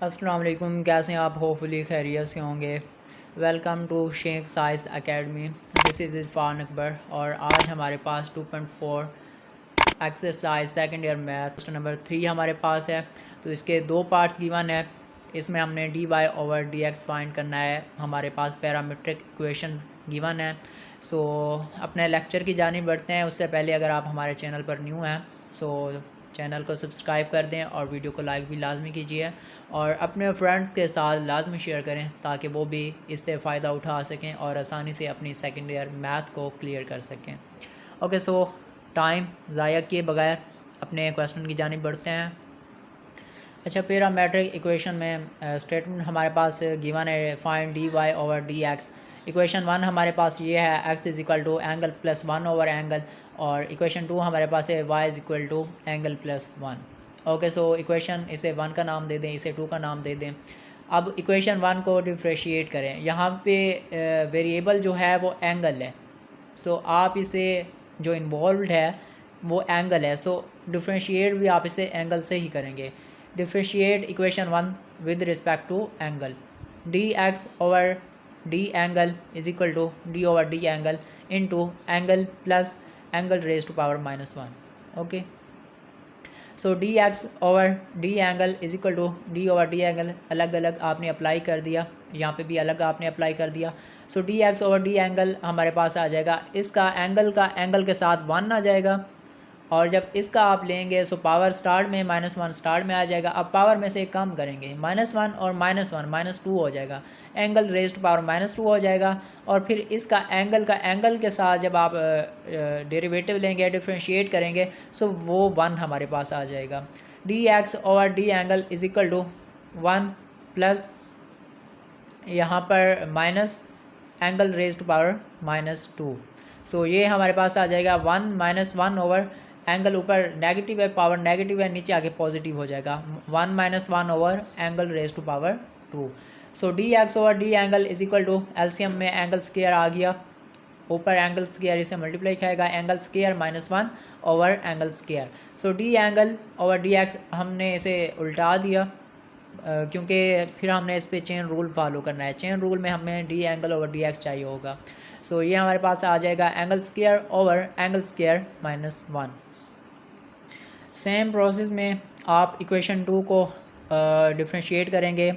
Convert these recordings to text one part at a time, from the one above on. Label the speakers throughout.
Speaker 1: अस्सलाम वालेकुम, कैसे हैं आप? होपफुली खैरियत से होंगे। Welcome to Sheikh science academy. This is Irfan Akbar और आज हमारे पास 2.4 exercise second year math number 3 हमारे पास है। तो इसके दो पार्ट्स गिवन है। इसमें हमने d y over d x find करना है। हमारे पास पैरामीट्रिक इक्वेशंस गिवन है। सो अपने लेक्चर की जानिब बढ़ते हैं। उससे पहले अगर आप हमारे चैनल पर न्यू हैं चैनल को सब्सक्राइब कर दें और वीडियो को लाइक भी लाजमी कीजिए और अपने फ्रेंड्स के साथ लाजमी शेयर करें ताकि वो भी इससे फ़ायदा उठा सकें और आसानी से अपनी सेकंड ईयर मैथ को क्लियर कर सकें। ओके, सो टाइम ज़ाया किए बगैर अपने क्वेश्चन की जानिब बढ़ते हैं। अच्छा, पैरामीट्रिक इक्वेशन में स्टेटमेंट हमारे पास गिवन है, find d y over d x. Equation 1 हमारे पास ये है, x is equal to angle plus 1 over angle, और इक्वेशन 2 हमारे पास है y is equal to angle plus 1। Okay, so equation इसे 1 का नाम दे दें, इसे 2 का नाम दे दें। अब इक्वेशन 1 को डिफ्रेशिएट करें। यहाँ पे वेरिएबल जो है वो एंगल है। सो आप इसे जो इन्वॉल्व है वो एंगल है। सो डिफ्रेशिएट भी आप इसे एंगल से ही करेंगे। Differentiate equation 1 with respect to angle. D x over d angle is equal to d over d angle into angle plus angle raise to power -1। Okay, so d x over d angle is equal to d over d angle अलग अलग आपने apply कर दिया, यहाँ पे भी अलग आपने अप्लाई कर दिया। So d x over d angle हमारे पास आ जाएगा, इसका एंगल के साथ 1 आ जाएगा, और जब इसका आप लेंगे सो पावर स्टार्ट में -1 स्टार्ट में आ जाएगा। अब पावर में से कम करेंगे, -1 और -1 -2 हो जाएगा, एंगल रेज टू पावर -2 हो जाएगा। और फिर इसका एंगल के साथ जब आप डेरिवेटिव लेंगे, डिफ्रेंशिएट करेंगे, सो वो 1 हमारे पास आ जाएगा। D x over d angle is equal to 1 plus यहाँ पर minus angle raise to power -2। सो ये हमारे पास आ जाएगा 1 -1 ओवर एंगल, ऊपर नेगेटिव है, पावर नेगेटिव है, नीचे आके पॉजिटिव हो जाएगा, 1 -1 over angle raise to power 2। So d x over d angle is equal to LCM में एंगल स्क्वायर आ गया, ऊपर एंगल स्क्वायर इसे मल्टीप्लाई खाएगा, angle square -1 over angle square. So d angle over d x हमने इसे उल्टा दिया क्योंकि फिर हमने इस पर चेन रूल फॉलो करना है। चेन रूल में हमें d angle over d x चाहिए होगा। सो ये हमारे पास आ जाएगा angle square over angle square -1। Same process में आप इक्वेशन 2 को डिफ्रेंशिएट करेंगे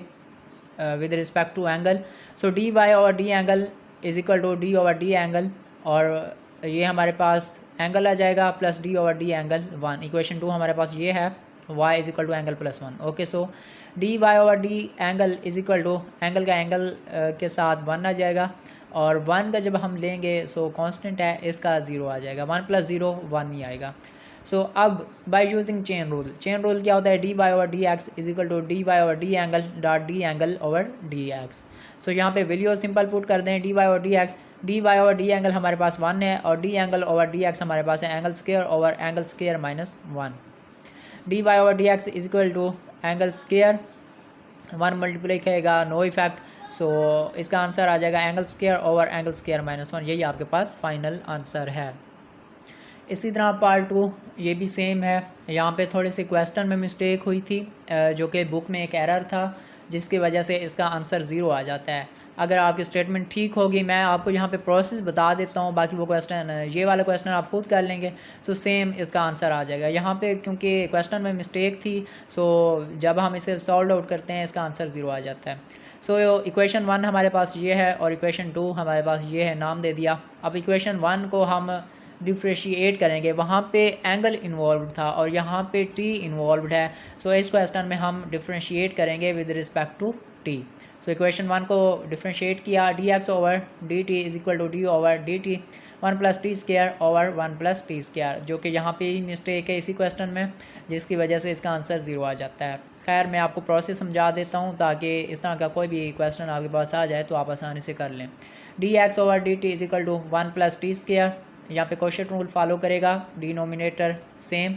Speaker 1: with respect to angle. So d y over d angle is equal to d over d angle, और ये हमारे पास एंगल आ जाएगा plus d over d angle 1। Equation 2 हमारे पास ये है, y is equal to angle plus 1। Okay, so d y over d angle is equal to angle का एंगल के साथ 1 आ जाएगा, और 1 का जब हम लेंगे सो कांस्टेंट है, इसका 0 आ जाएगा, 1 + 0 1 ही आएगा। सो अब बाय यूजिंग चेन रूल क्या होता है, d y over d x is equal to d y over d angle dot d angle over d x. So यहाँ पे वैल्यू सिंपल पुट कर दें, d y over d x, d y over d angle हमारे पास 1 है, और d angle over d x हमारे पास है angle square over angle square -1। D y over d x is equal to angle square, 1 multiply करेगा, no effect. सो इसका answer आ जाएगा angle square over angle square -1। यही आपके पास फाइनल आंसर है। इसी तरह पार्ट 2 ये भी सेम है। यहाँ पे थोड़े से क्वेश्चन में मिस्टेक हुई थी, जो कि बुक में एक एरर था, जिसकी वजह से इसका आंसर 0 आ जाता है। अगर आपकी स्टेटमेंट ठीक होगी, मैं आपको यहाँ पे प्रोसेस बता देता हूँ, बाकी वो क्वेश्चन, ये वाला क्वेश्चन आप खुद कर लेंगे, सो सेम इसका आंसर आ जाएगा। यहाँ पे क्योंकि क्वेश्चन में मिस्टेक थी, सो जब हम इसे सॉल्व आउट करते हैं इसका आंसर 0 आ जाता है। सो इक्वेशन 1 हमारे पास ये है और इक्वेशन 2 हमारे पास ये है, नाम दे दिया। अब इक्वेशन 1 को हम डिफ्रेशिएट करेंगे, वहाँ पे एंगल इन्वॉल्व था और यहाँ पे टी इन्वॉल्व है। सो इस क्वेश्चन में हम डिफ्रेशिएट करेंगे with respect to t. So equation 1 को डिफ्रेंशिएट किया, d x over d t is equal to d over d t 1 + t square over 1 + t square, जो कि यहाँ पे ही मिस्टेक है इसी क्वेश्चन में, जिसकी वजह से इसका आंसर 0 आ जाता है। खैर, मैं आपको प्रोसेस समझा देता हूँ ताकि इस तरह का कोई भी क्वेश्चन आपके पास आ जाए तो आप आसानी से कर लें। D x over d t is equal to 1 + t square, यहाँ पे क्वोशिएंट रूल फॉलो करेगा, denominator same,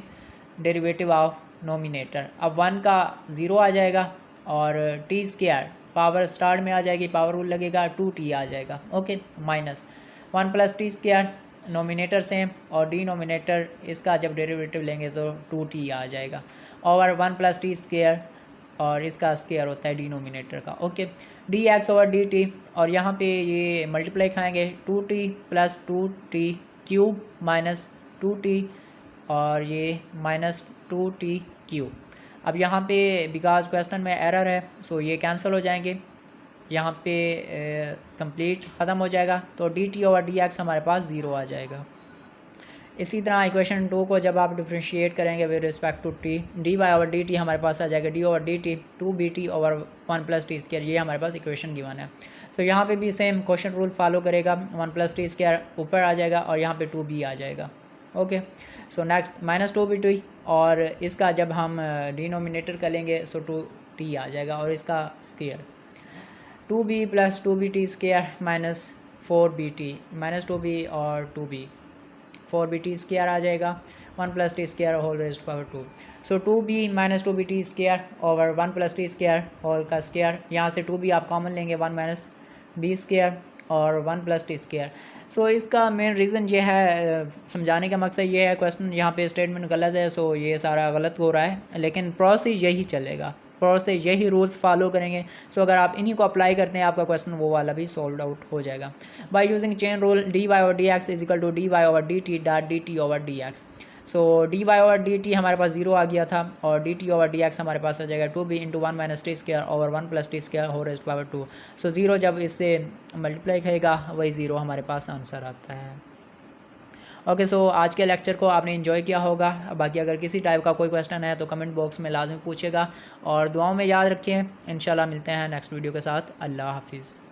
Speaker 1: derivative of nominator. अब 1 का 0 आ जाएगा और टी स्क्वायर पावर स्टार्ट में आ जाएगी, पावर रूल लगेगा, 2t आ जाएगा। Okay, -1 + t square, nominator same और डिनोमिनेटर इसका जब डेरिवेटिव लेंगे तो 2t आ जाएगा, ओवर 1 + t स्क्वायर और इसका स्क्वायर होता है डिनोमिनेटर का। Okay, D x over d T, और यहाँ पे ये मल्टीप्लाई खाएंगे 2t plus 2t cube minus 2t और ये माइनस 2t क्यूब। अब यहाँ पे बिकॉज क्वेश्चन में एरर है सो ये कैंसिल हो जाएंगे, यहाँ पे कंप्लीट ख़त्म हो जाएगा, तो D t over d x हमारे पास ज़ीरो आ जाएगा। इसी तरह इक्वेशन 2 को जब आप डिफ्रेंशिएट करेंगे with respect to t, d y over d t हमारे पास आ जाएगा d over d t 2bt over 1 plus t square, ये हमारे पास इक्वेशन गिवन है। तो यहाँ पे भी सेम क्वेश्चन रूल फॉलो करेगा, 1 प्लस टी स्क्वायर ऊपर आ जाएगा और यहाँ पे 2b आ जाएगा। Okay, so next minus 2bt, और इसका जब हम डिनोमिनेटर करेंगे सो 2t आ जाएगा और इसका square 2b plus 2bt square minus 4bt minus 2b और 2b 4bt स्क्वायर आ जाएगा 1 plus t square whole raised power 2। So 2b minus 2bt square over 1 plus t square whole का स्क्वायर, यहाँ से 2b आप कॉमन लेंगे 1 minus b square और 1 plus t square. सो इसका मेन रीज़न ये है, समझाने का मकसद ये है, क्वेश्चन यहाँ पे स्टेटमेंट गलत है सो ये सारा गलत हो रहा है, लेकिन प्रोसेस यही चलेगा, प्रोसेस यही रूल्स फॉलो करेंगे। सो अगर आप इन्हीं को अप्लाई करते हैं आपका क्वेश्चन वो वाला भी सॉल्व आउट हो जाएगा। By using chain rule d y over d x is equal to d y over d t dot d t over d x. So d y over d t हमारे पास 0 आ गया था और d t over d x हमारे पास आ जाएगा 2b into 1 minus t square over 1 plus t square whole raised power 2। So 0 जब इससे मल्टीप्लाई करेगा वही 0 हमारे पास आंसर आता है। ओके, सो आज के लेक्चर को आपने एंजॉय किया होगा। बाकी अगर किसी टाइप का कोई क्वेश्चन है तो कमेंट बॉक्स में लाजमी पूछेगा और दुआओं में याद रखें। इंशाल्लाह मिलते हैं नेक्स्ट वीडियो के साथ। अल्लाह हाफिज़।